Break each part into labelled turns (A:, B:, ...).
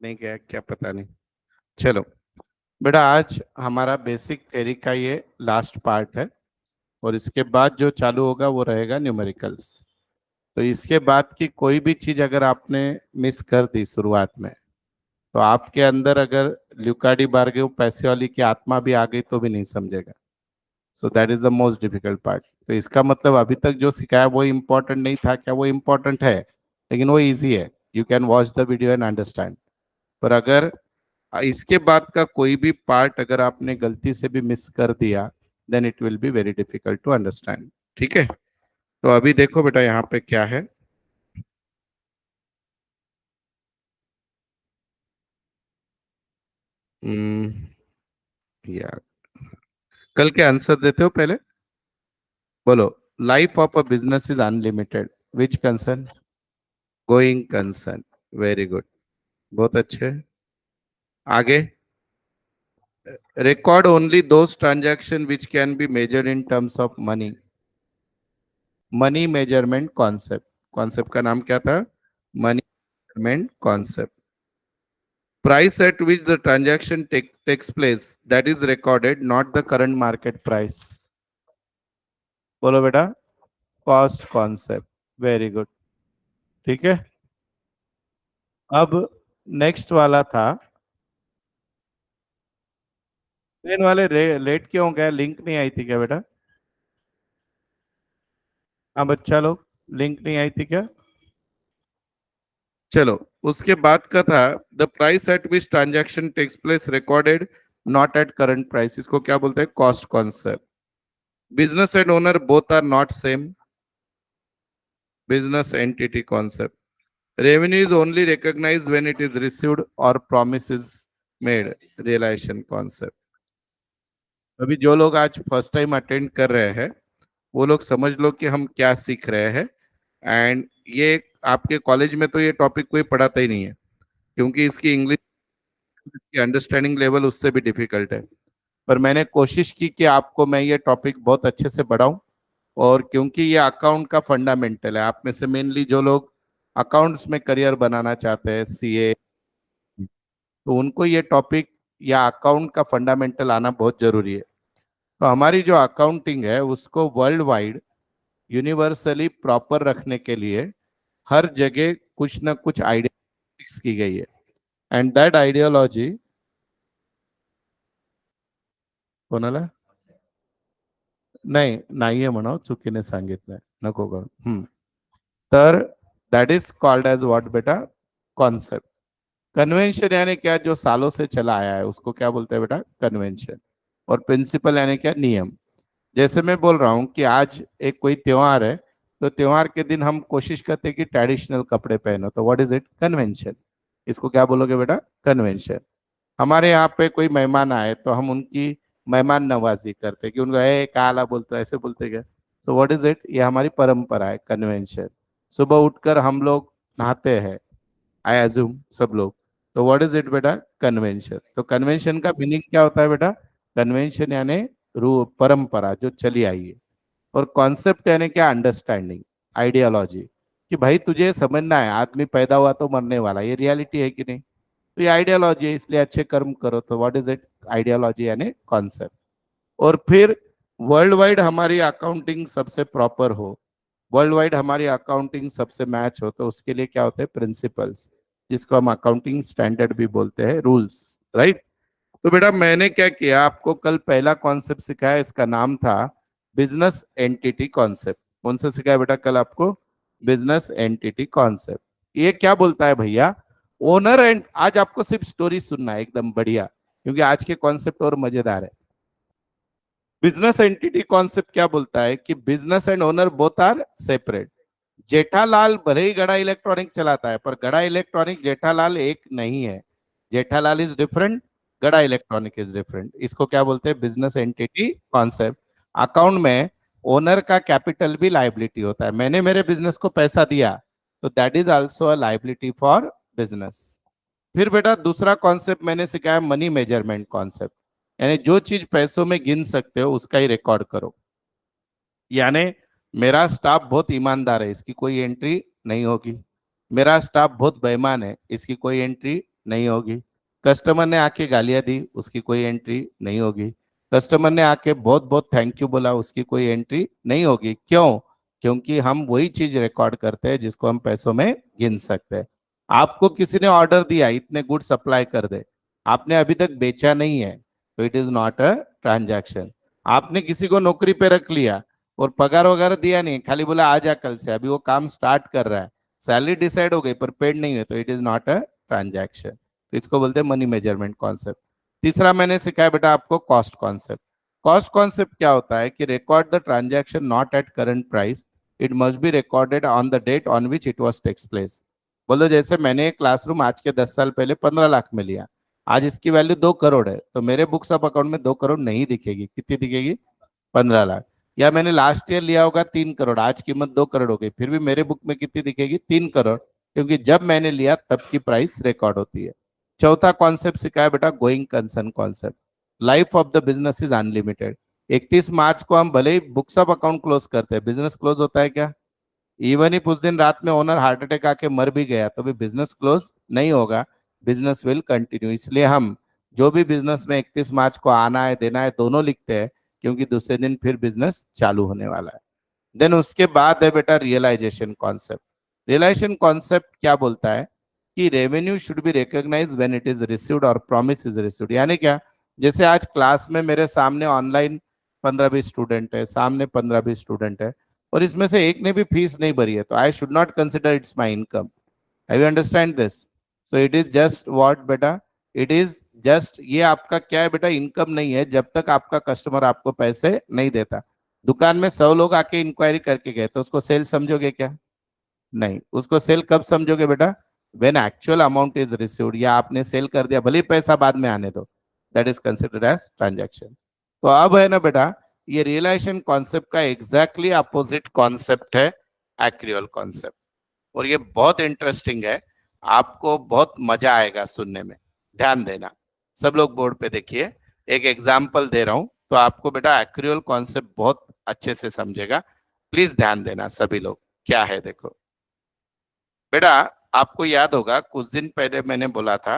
A: नहीं गया क्या पता नहीं। चलो बेटा, आज हमारा बेसिक थ्योरी का ये लास्ट पार्ट है और इसके बाद जो चालू होगा वो रहेगा न्यूमेरिकल्स। तो इसके बाद की कोई भी चीज अगर आपने मिस कर दी शुरुआत में, तो आपके अंदर अगर ल्यूकाडी बार्गे पैसियोली की आत्मा भी आ गई तो भी नहीं समझेगा। So that is the most difficult part. तो इसका मतलब अभी तक जो सिखाया वो इम्पोर्टेंट नहीं था क्या? वो इम्पोर्टेंट है, लेकिन वो इजी है। You can watch the video and understand. पर अगर इसके बाद का कोई भी पार्ट अगर आपने गलती से भी मिस कर दिया, then it will be very difficult to understand. ठीक है, तो अभी देखो बेटा यहाँ पे क्या है। हम्म, यार कल के आंसर देते हो पहले? बोलो। Life of a business is unlimited. Which concern? Going concern. Very good, बहुत अच्छे। आगे। Record only those transaction which can be measured in terms of money. Money measurement concept. Concept का नाम क्या था? Money measurement concept. Price at which the transaction takes place, that is recorded, not the current market price. बोलो बेटा। Cost concept. Very good. ठीक है। अब next वाला था। पेन वाले लेट क्यों गए? लिंक नहीं आई थी क्या बेटा? हाँ बच्चा लोग, लिंक नहीं आई थी क्या? चलो, उसके बाद का था the price at which transaction takes place recorded not at current price. इसको क्या बोलते हैं? Cost concept. Business and owner both are not same. Business entity concept. Revenue is only recognized when it is received or promise is made. Realization concept. अभी जो लोग आज first time attend कर रहे हैं, वो लोग समझ लो कि हम क्या सीख रहे हैं। एंड ये आपके कॉलेज में तो ये टॉपिक कोई पढ़ाता ही नहीं है, क्योंकि इसकी इंग्लिश की अंडरस्टैंडिंग लेवल उससे भी डिफिकल्ट है। पर मैंने कोशिश की कि आपको मैं ये टॉपिक बहुत अच्छे से बढ़ाऊं। और क्योंकि ये अकाउंट का फंडामेंटल है, आप में से मेनली जो लोग अकाउंट्स में करियर बनाना चाहते हैं, सीए, तो उनको ये टॉपिक या अकाउंट का फंडामेंटल आना बहुत जरूरी है। तो हमारी जो अकाउंटिंग है उसको वर्ल्ड वाइड यूनिवर्सली प्रॉपर रखने के लिए हर जगह कुछ ना कुछ आइडिया फिक्स की गई है। एंड दैट आइडियोलॉजी कोणाला नाही नाहीये म्हणाव, चुकीने सांगितलंय, नको करू. तर that is called as what बेटा? कॉन्सेप्ट। कन्वेंशन यानी क्या? जो सालों से चला आया है उसको क्या बोलते हैं बेटा? कन्वेंशन। और प्रिंसिपल यानी क्या? नियम। जैसे मैं बोल रहा हूँ कि आज एक कोई त्योहार है, तो त्योहार के दिन हम कोशिश करते हैं कि ट्रेडिशनल कपड़े पहनो, तो व्हाट इज इट? कन्वेंशन। इसको क्या बोलोगे बेटा? कन्वेंशन। हमारे यहाँ पे कोई मेहमान आए तो हम उनकी मेहमान नवाजी करते कि उनको ए काला बोलते, ऐसे बोलते क्या? So what is it? ये हमारी परंपरा है, कन्वेंशन। सुबह उठकर हम लोग नहाते हैं, आई एज्यूम सब लोग। तो व्हाट इज इट बेटा? कन्वेंशन। तो कन्वेंशन का मीनिंग क्या होता है बेटा? कन्वेंशन यानी रू परंपरा जो चली आई है। और कॉन्सेप्ट यानी क्या? अंडरस्टैंडिंग, आइडियोलॉजी, कि भाई तुझे समझना है आदमी पैदा हुआ तो मरने वाला, ये रियलिटी है कि नहीं? तो ये आइडियोलॉजी है, इसलिए अच्छे कर्म करो। तो व्हाट इज इट? आइडियोलॉजी यानी कॉन्सेप्ट। और फिर वर्ल्ड वाइड हमारी अकाउंटिंग सबसे प्रॉपर हो, वर्ल्ड वाइड हमारी अकाउंटिंग सबसे मैच हो, तो उसके लिए क्या होते हैं? प्रिंसिपल्स, जिसको हम अकाउंटिंग स्टैंडर्ड भी बोलते हैं, रूल्स। राइट। तो बेटा मैंने क्या किया, आपको कल पहला कॉन्सेप्ट सिखाया, इसका नाम था बिजनेस एंटिटी कॉन्सेप्ट। कौन सा सिखाया बेटा कल आपको? Business entity concept. ये क्या बोलता है भैया? ओनर एंड, आज आपको सिर्फ स्टोरी सुनना है एकदम बढ़िया, क्योंकि आज के कॉन्सेप्ट और मजेदार है। बिजनेस एंटिटी कॉन्सेप्ट क्या बोलता है कि business and owner both are separate. Jethalal भले ही गड़ा इलेक्ट्रॉनिक चलाता है, पर गड़ा इलेक्ट्रॉनिक जेठालाल एक नहीं है। जेठालाल इज डिफरेंट, गड़ा इलेक्ट्रॉनिक इज डिफरेंट। इसको क्या बोलते हैं? Business entity concept. अकाउंट में ओनर का कैपिटल भी लाइबिलिटी होता है। मैंने मेरे बिजनेस को पैसा दिया, तो that is also a liability for business. फिर बेटा दूसरा कॉन्सेप्ट मैंने सिखाया, मनी मेजरमेंट कॉन्सेप्ट। यानी जो चीज पैसों में गिन सकते हो उसका ही रिकॉर्ड करो। यानी मेरा स्टाफ बहुत ईमानदार है, इसकी कोई एंट्री नहीं होगी। मेरा स्टाफ बहुत बेईमान है, इसकी कोई एंट्री नहीं होगी। कस्टमर ने आके गालियां दी, उसकी कोई एंट्री नहीं होगी। कस्टमर ने आके बहुत बहुत थैंक यू बोला, उसकी कोई एंट्री नहीं होगी। क्यों? क्योंकि हम वही चीज रिकॉर्ड करते हैं जिसको हम पैसों में गिन सकते हैं। आपको किसी ने ऑर्डर दिया इतने गुड सप्लाई कर दे, आपने अभी तक बेचा नहीं है, तो it is not a transaction. आपने किसी को नौकरी पे रख लिया और पगार वगैरह दिया नहीं, खाली बोला आ जा कल से, अभी वो काम स्टार्ट कर रहा है, सैलरी डिसाइड हो गई पर पेड नहीं है, तो it is not a transaction. तो इसको बोलते हैं मनी मेजरमेंट कॉन्सेप्ट। तीसरा मैंने सिखाया बेटा आपको कॉस्ट कॉन्सेप्ट। कॉस्ट कॉन्सेप्ट क्या होता है कि record the transaction not at current price, it must be recorded on the date on which it was takes place. बोलो जैसे मैंने एक क्लासरूम आज के 10 साल पहले 15 लाख में लिया, आज इसकी वैल्यू 2 करोड़ है, तो मेरे बुक्स ऑफ अकाउंट में 2 करोड़ नहीं दिखेगी, कितनी दिखेगी? 15 लाख। या मैंने लास्ट ईयर लिया होगा 3 करोड़, आज कीमत 2 करोड़ हो गई, फिर भी मेरे बुक में कितनी दिखेगी? 3 करोड़, क्योंकि जब मैंने लिया तब की प्राइस रिकॉर्ड होती है। चौथा कॉन्सेप्ट सिखाया बेटा going concern concept. Life of the business is unlimited. 31 मार्च को हम भले ही बुक्स ऑफ अकाउंट क्लोज करते हैं, बिजनेस क्लोज होता है क्या? इवन इफ उस दिन रात में ओनर हार्ट अटैक आके मर भी गया तो भी बिजनेस क्लोज नहीं होगा, बिजनेस विल कंटिन्यू। इसलिए हम जो भी बिजनेस में 31 मार्च को आना है देना है दोनों लिखते हैं, क्योंकि दूसरे दिन फिर बिजनेस चालू होने वाला है। देन उसके बाद है बेटा रियलाइजेशन कॉन्सेप्ट। रियलाइजेशन कॉन्सेप्ट क्या बोलता है कि revenue should be recognise when it is received or promise is received. यानी क्या? जैसे आज क्लास में मेरे सामने ऑनलाइन 15-20 स्टूडेंट है, सामने 15-20 स्टूडेंट है, और इसमें से एक ने भी फीस नहीं भरी है, तो I should not consider it's my income. Have you understand this? So it is just what बेटा, इट इज जस्ट, ये आपका क्या है बेटा? इनकम नहीं है जब तक आपका कस्टमर आपको पैसे नहीं देता। दुकान में 100 लोग आके इंक्वायरी करके गए तो उसको सेल समझोगे क्या? नहीं। उसको सेल कब समझोगे बेटा? When actual amount is received, या आपने सेल कर दिया, भले ही पैसा बाद में आने दो, that is considered as transaction. तो अब है ना बेटा, ये रियलाइजेशन कॉन्सेप्ट का एग्जैक्टली अपोजिट कॉन्सेप्ट है एक्रियल कॉन्सेप्ट, और ये बहुत इंटरेस्टिंग है, आपको बहुत मजा आएगा सुनने में। ध्यान देना, सब लोग बोर्ड पे देखिए, एक एग्जाम्पल दे रहा हूं तो आपको बेटा एक्रियल कॉन्सेप्ट बहुत अच्छे से समझेगा। प्लीज ध्यान देना सभी लोग। क्या है देखो बेटा, आपको याद होगा कुछ दिन पहले मैंने बोला था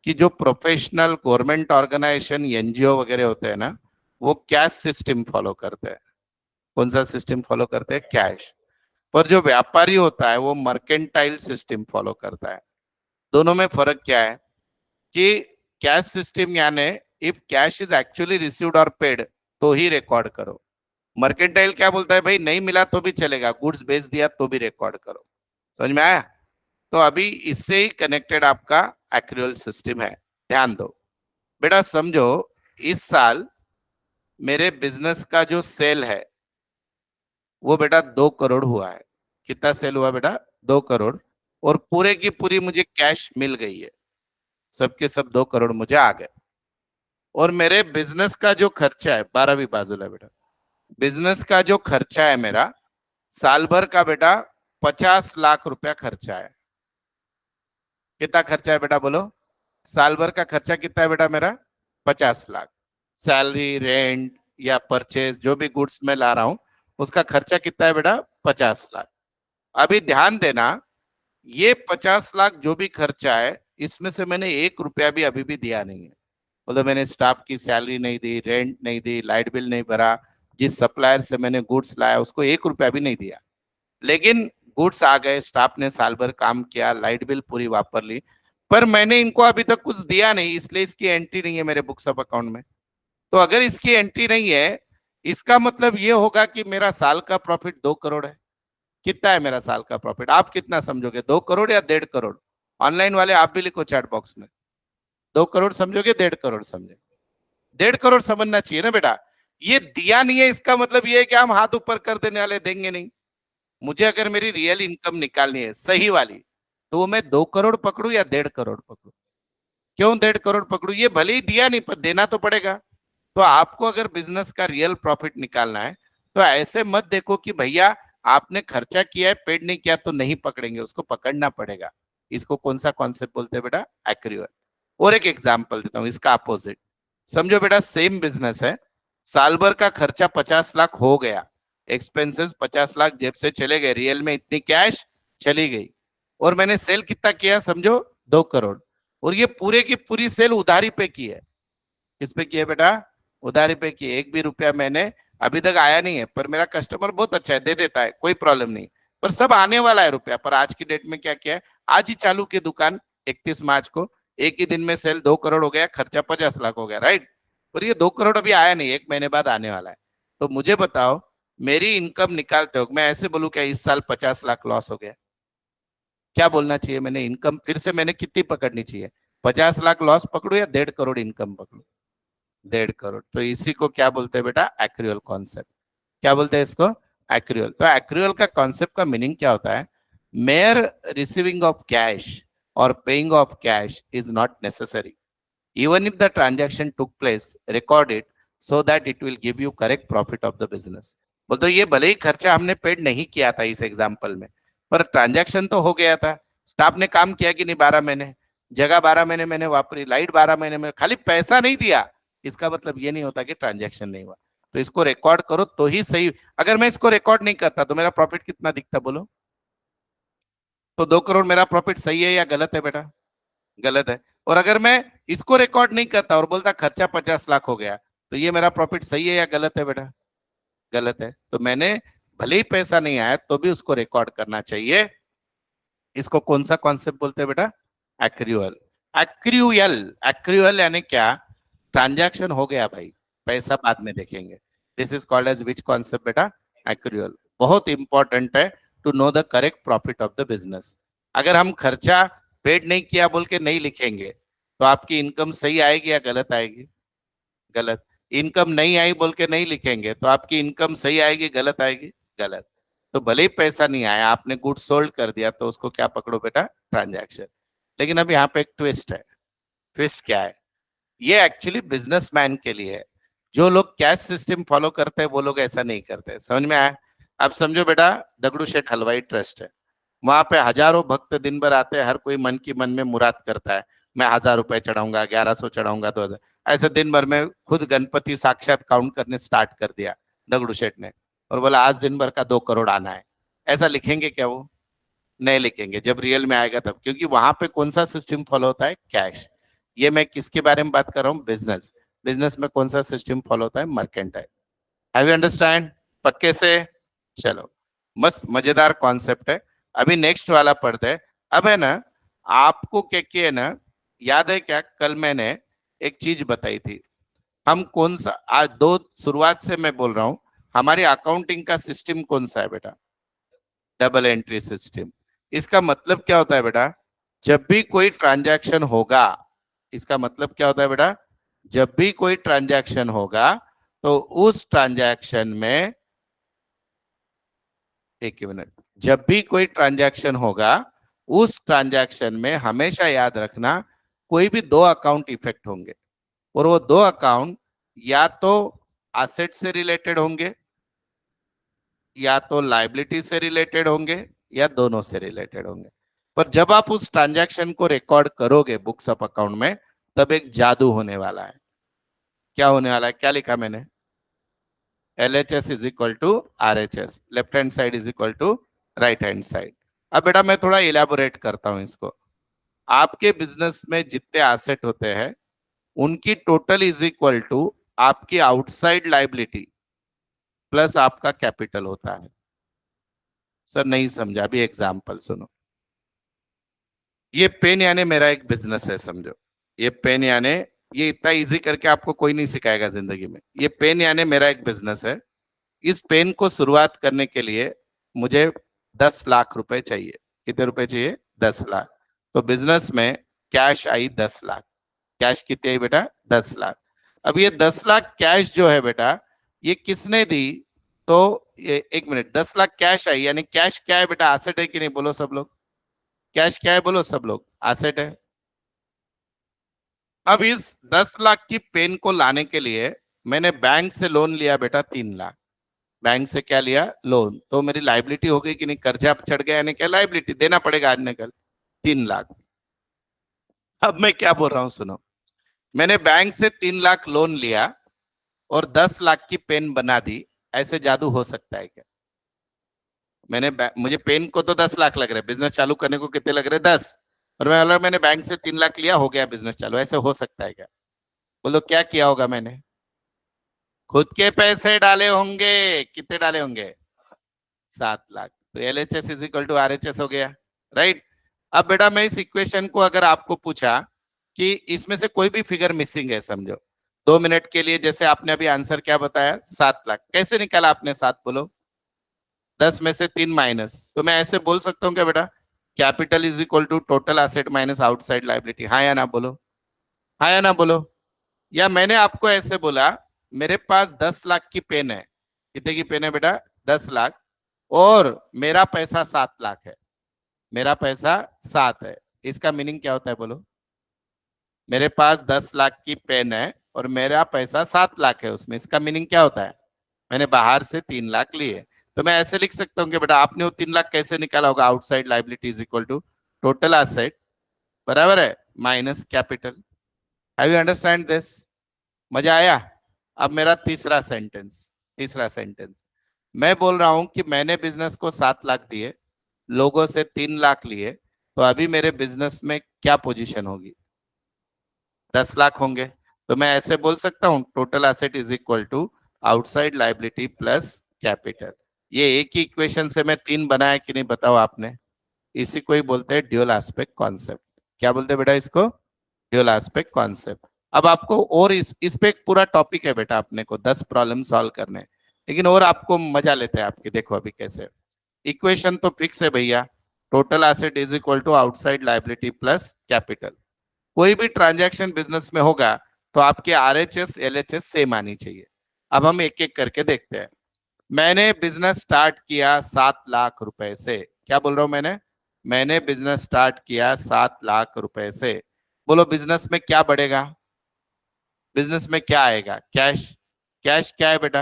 A: कि जो प्रोफेशनल गवर्नमेंट ऑर्गेनाइजेशन एनजीओ वगैरह होते हैं ना, वो कैश सिस्टम फॉलो करते हैं। कौन सा सिस्टम फॉलो करते हैं? कैश। पर जो व्यापारी होता है वो मर्केंटाइल सिस्टम फॉलो करता है। दोनों में फर्क क्या है कि कैश सिस्टम यानी if cash is actually received और पेड तो ही रिकॉर्ड करो। मर्केंटाइल क्या बोलता है? भाई नहीं मिला तो भी चलेगा, गुड्स बेच दिया तो भी रिकॉर्ड करो। समझ में आया? तो अभी इससे ही कनेक्टेड आपका एक्रियल सिस्टम है। ध्यान दो बेटा, समझो इस साल मेरे बिजनेस का जो सेल है वो बेटा 2 करोड़ हुआ है। कितना सेल हुआ बेटा? 2 करोड़। और पूरे की पूरी मुझे कैश मिल गई है, सबके सब 2 करोड़ मुझे आ गए। और मेरे बिजनेस का जो खर्चा है, 12वीं बाजुला बेटा, बिजनेस का जो खर्चा है मेरा साल भर का बेटा 50 लाख रुपया खर्चा है। कितना खर्चा है बेटा बोलो? साल भर का खर्चा कितना है बेटा मेरा? 50 लाख। सैलरी, रेंट या परचेज जो भी गुड्स में ला रहा हूं उसका खर्चा कितना है बेटा? 50 लाख। अभी ध्यान देना, ये 50 लाख जो भी खर्चा है इसमें से मैंने 1 रुपया भी अभी भी दिया नहीं है। मतलब मैंने स्टाफ की सैलरी नहीं दी, रेंट नहीं दी, लाइट बिल नहीं भरा, जिस सप्लायर से मैंने गुड्स लाया उसको 1 रुपया भी नहीं दिया। लेकिन गुड्स आ गए, स्टाफ ने साल भर काम किया, लाइट बिल पूरी वापर ली, पर मैंने इनको अभी तक कुछ दिया नहीं, इसलिए इसकी एंट्री नहीं है मेरे बुक्स ऑफ अकाउंट में। तो अगर इसकी एंट्री नहीं है, इसका मतलब ये होगा कि मेरा साल का प्रॉफिट 2 करोड़ है। कितना है मेरा साल का प्रॉफिट? आप कितना समझोगे? 2 करोड़ या 1.5 करोड़? ऑनलाइन वाले आप भी लिखो चैट बॉक्स में, 2 करोड़ समझोगे 1.5 करोड़ समझे? 1.5 करोड़ समझना चाहिए ना बेटा। ये दिया नहीं है इसका मतलब ये है कि हम हाथ ऊपर कर देने वाले, देंगे नहीं। मुझे अगर मेरी रियल इनकम निकालनी है सही वाली, तो वो मैं 2 करोड़ पकड़ू या 1.5 करोड़ पकड़ू? क्यों 1.5 करोड़ पकड़ू? ये भले ही दिया नहीं पर देना तो पड़ेगा। तो आपको अगर बिजनेस का रियल प्रॉफिट निकालना है तो ऐसे मत देखो कि भैया आपने खर्चा किया है पेड नहीं किया तो नहीं पकड़ेंगे, उसको पकड़ना पड़ेगा। इसको कौन सा कॉन्सेप्ट बोलते हैं बेटा? एक्रियल। और एक एग्जांपल देता हूं इसका अपोजिट। समझो बेटा सेम बिजनेस है, साल भर का खर्चा 50 लाख हो गया, एक्सपेंसेस 50 लाख जेब से चले गए, रियल में इतनी कैश चली गई, और मैंने सेल कितना किया समझो? 2 करोड़। और ये पूरे की पूरी सेल उधारी पे की है। किस पे की है बेटा? उधारी पे की है। एक भी रुपया मैंने अभी तक आया नहीं है, पर मेरा कस्टमर बहुत अच्छा है, दे देता है, कोई प्रॉब्लम नहीं। पर सब आने वाला है रुपया। पर आज की डेट में क्या किया है, आज ही चालू की दुकान 31 मार्च को, एक ही दिन में सेल 2 करोड़ हो गया, खर्चा 50 लाख हो गया, राइट। और ये 2 करोड़ अभी आया नहीं, 1 महीने बाद आने वाला है। तो मुझे बताओ, मेरी इनकम निकालते हो, मैं ऐसे बोलूं क्या इस साल 50 लाख लॉस हो गया? क्या बोलना चाहिए मैंने? इनकम फिर से मैंने कितनी पकड़नी चाहिए? 50 लाख लॉस पकड़ू या 1.5 करोड़ इनकम पकड़ू? 1.5 करोड़। तो इसी को क्या बोलते हैं बेटा? एक्रियल कॉन्सेप्ट। क्या बोलते हैं इसको? एक्रियल। तो एक्रियल का कॉन्सेप्ट का मीनिंग क्या होता है? मेयर रिसीविंग ऑफ कैश और paying off cash is not necessary, even if the transaction took place, record it so that it will give you correct profit of the business। बोल तो ये भले ही खर्चा हमने पेड नहीं किया था इस एग्जांपल में, पर ट्रांजैक्शन तो हो गया था। स्टाफ ने काम किया कि नहीं? 12 महीने, जगह 12 महीने मैंने वापरी, लाइट 12 महीने में, खाली पैसा नहीं दिया, इसका मतलब ये नहीं होता कि ट्रांजैक्शन नहीं हुआ। तो इसको रिकॉर्ड करो तो ही सही। अगर मैं इसको रिकॉर्ड नहीं करता तो मेरा प्रॉफिट कितना दिखता बोलो? तो 2 करोड़ मेरा प्रॉफिट सही है या गलत है बेटा? गलत है। और अगर मैं इसको रिकॉर्ड नहीं करता और बोलता खर्चा 50 लाख हो गया, तो ये मेरा प्रॉफिट सही है या गलत है बेटा? गलत है। तो मैंने भले ही पैसा नहीं आया तो भी उसको रिकॉर्ड करना चाहिए। इसको कौन सा कॉन्सेप्ट बोलते हैं बेटा? एक्रियल। एक्रियल, एक्रियल यानी क्या? ट्रांजैक्शन हो गया भाई, पैसा बाद में देखेंगे। This is called as which concept बेटा? एक्रियल। बहुत इंपॉर्टेंट है to know the correct profit of the business. अगर हम खर्चा पेड नहीं किया बोल के नहीं लिखेंगे, तो आपकी इनकम सही आएगी या गलत आएगी? गलत। इनकम नहीं आई बोल के नहीं लिखेंगे, तो आपकी इनकम सही आएगी गलत आएगी? गलत। तो भले ही पैसा नहीं आया, आपने गुड सोल्ड कर दिया, तो उसको क्या पकड़ो बेटा? ट्रांजैक्शन। लेकिन अब यहाँ पे एक ट्विस्ट है। ट्विस्ट क्या है? ये एक्चुअली बिजनेसमैन के लिए है। जो लोग कैश सिस्टम फॉलो करते हैं वो लोग ऐसा नहीं करते। समझ में आया? अब समझो बेटा, दगड़ू शेठ हलवाई ट्रस्ट है, वहां पे हजारों भक्त दिन भर आते हैं, हर कोई मन की मन में मुराद करता है, मैं 1000 रुपए चढ़ाऊंगा, 1100 चढ़ाऊंगा, 2000। ऐसे दिन भर में खुद गणपति साक्षात काउंट करने स्टार्ट कर दिया दगड़ू शेठ ने, और बोला आज दिन भर का 2 करोड़ आना है। ऐसा लिखेंगे क्या वो? नहीं लिखेंगे। जब रियल में आएगा तब, क्योंकि वहां पे कौन सा सिस्टम फॉलो होता है? कैश। ये मैं किसके बारे में बात कर रहा हूँ? बिजनेस। बिजनेस में कौन सा सिस्टम फॉलो होता है? मर्केंटाइल। Have you understand? पक्के से? चलो, मस्त मजेदार कॉन्सेप्ट है। अभी नेक्स्ट वाला पढ़ते हैं। अब है ना, आपको क्या किया है ना, याद है क्या कल मैंने एक चीज बताई थी? हम कौन सा, आज दो शुरुआत से मैं बोल रहा हूं, हमारी अकाउंटिंग का सिस्टम कौन सा है बेटा? Double entry system. इसका मतलब क्या होता है बेटा? जब भी कोई ट्रांजैक्शन होगा, इसका मतलब क्या होता है बेटा? जब भी कोई ट्रांजैक्शन होगा तो उस ट्रांजैक्शन में, एक ही मिनट, जब भी कोई ट्रांजैक्शन होगा उस ट्रांजैक्शन में हमेशा याद रखना कोई भी दो अकाउंट इफेक्ट होंगे, और वो दो अकाउंट या तो एसेट से रिलेटेड होंगे, या तो लाइबिलिटी से रिलेटेड होंगे, या दोनों से रिलेटेड होंगे। पर जब आप उस ट्रांजैक्शन को रिकॉर्ड करोगे बुक्स ऑफ अकाउंट में, तब एक जादू होने वाला है। क्या होने वाला है? क्या लिखा मैंने? LHS is equal to RHS, left hand side is equal to right hand side. अब बेटा मैं थोड़ा इलेबोरेट करता हूं इसको। आपके बिजनेस में जितने एसेट होते हैं उनकी टोटल इज इक्वल टू आपकी आउटसाइड लाइबिलिटी प्लस आपका कैपिटल होता है। सर नहीं समझा, अभी एग्जांपल सुनो। ये पेन यानी मेरा एक बिजनेस है, समझो। ये पेन यानी, ये इतना इजी करके आपको कोई नहीं सिखाएगा जिंदगी में। ये पेन यानी मेरा एक बिजनेस है। इस पेन को शुरुआत करने के लिए मुझे 10 लाख रुपए चाहिए। कितने रुपए चाहिए? 10 लाख। तो बिजनेस में कैश आई 10 लाख। कैश कितनी आई बेटा? 10 लाख। अब ये 10 लाख कैश जो है बेटा, ये किसने दी? तो ये, एक मिनट, 10 लाख कैश आई, यानी कैश क्या है बेटा? एसेट है कि नहीं? बोलो सब लोग, कैश क्या है? बोलो सब लोग, एसेट है। अब इस 10 लाख की पेन को लाने के लिए मैंने बैंक से लोन लिया बेटा 3 लाख। बैंक से क्या लिया? लोन। तो मेरी लाइबिलिटी हो गई कि नहीं? कर्जा चढ़ गया, यानी क्या? लाइबिलिटी देना पड़ेगा आज न कल, 3 लाख। अब मैं क्या बोल रहा हूं सुनो। मैंने बैंक से 3 लाख लोन लिया और 10 लाख की पेन बना दी। ऐसे जादू हो सकता है क्या? मुझे पेन को तो 10 लाख लग रहे, बिजनेस चालू करने को कितने लग रहे? 10। और मैं बोला मैंने बैंक से 3 लाख लिया, हो गया बिजनेस चालू, ऐसे हो सकता है क्या? बोलो क्या किया होगा मैंने? खुद के पैसे डाले होंगे। कितने डाले होंगे? 7 लाख। तो LHS is equal to RHS हो गया, राइट? अब बेटा मैं इस इक्वेशन को अगर आपको पूछा कि इसमें से कोई भी फिगर मिसिंग है, समझो 2 मिनट के लिए, जैसे आपने अभी आंसर क्या बताया, 7 लाख, कैसे निकाला आपने? 7 बोलो, 10 में से 3 माइनस, तो मैं ऐसे बोल सकता हूँ क्या बेटा? Capital is equal to total asset minus outside liability. हाँ या ना बोलो, हाँ या ना बोलो। या मैंने आपको ऐसे बोला, मेरे पास 10 लाख की पेन है। कितने की पेन है बेटा? 10 लाख। और मेरा पैसा 7 लाख है। मेरा पैसा 7 है। इसका मीनिंग क्या होता है बोलो? मेरे पास 10 लाख की पेन है और मेरा पैसा 7 लाख है उसमें, इसका मीनिंग क्या होता है? मैंने बाहर से 3 लाख लिए। तो मैं ऐसे लिख सकता हूँ कि बेटा आपने वो 3 लाख कैसे निकाला होगा? Outside liability is equal to total asset, बराबर है, minus capital. Have you understand this? मजा आया? अब मेरा तीसरा सेंटेंस मैं बोल रहा हूं कि मैंने बिजनेस को 7 लाख दिए, लोगों से 3 लाख लिए, तो अभी मेरे बिजनेस में क्या पोजीशन होगी? 10 लाख होंगे। तो मैं ऐसे बोल सकता हूं, total asset is equal to outside liability plus capital. ये एक ही इक्वेशन से मैं 3 बनाया कि नहीं, बताओ आपने? इसी को ही बोलते हैं ड्यूअल एस्पेक्ट कॉन्सेप्ट। क्या बोलते हैं बेटा इसको? Dual aspect concept. अब आपको और इस पे एक पूरा टॉपिक है बेटा, अपने को 10 प्रॉब्लम सॉल्व करने, लेकिन और आपको मजा लेते हैं आपके, देखो अभी कैसे। इक्वेशन तो फिक्स है भैया, total asset is equal to outside liability plus capital. कोई भी ट्रांजैक्शन बिजनेस में होगा तो आपके RHS LHS सेम आनी चाहिए। अब हम एक एक करके देखते हैं। मैंने बिजनेस स्टार्ट किया 7 लाख रुपए से। क्या बोल रहा हूं मैंने बिजनेस स्टार्ट किया 7 लाख रुपए से। बोलो बिजनेस में क्या बढ़ेगा? बिजनेस में क्या आएगा? कैश। कैश क्या है बेटा?